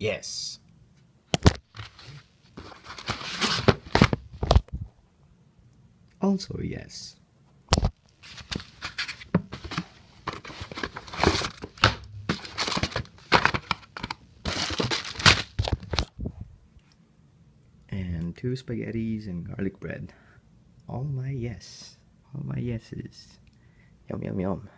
yes. Also yes. And 2 spaghettis and garlic bread. All my yes. All my yeses. Yum, yum, yum.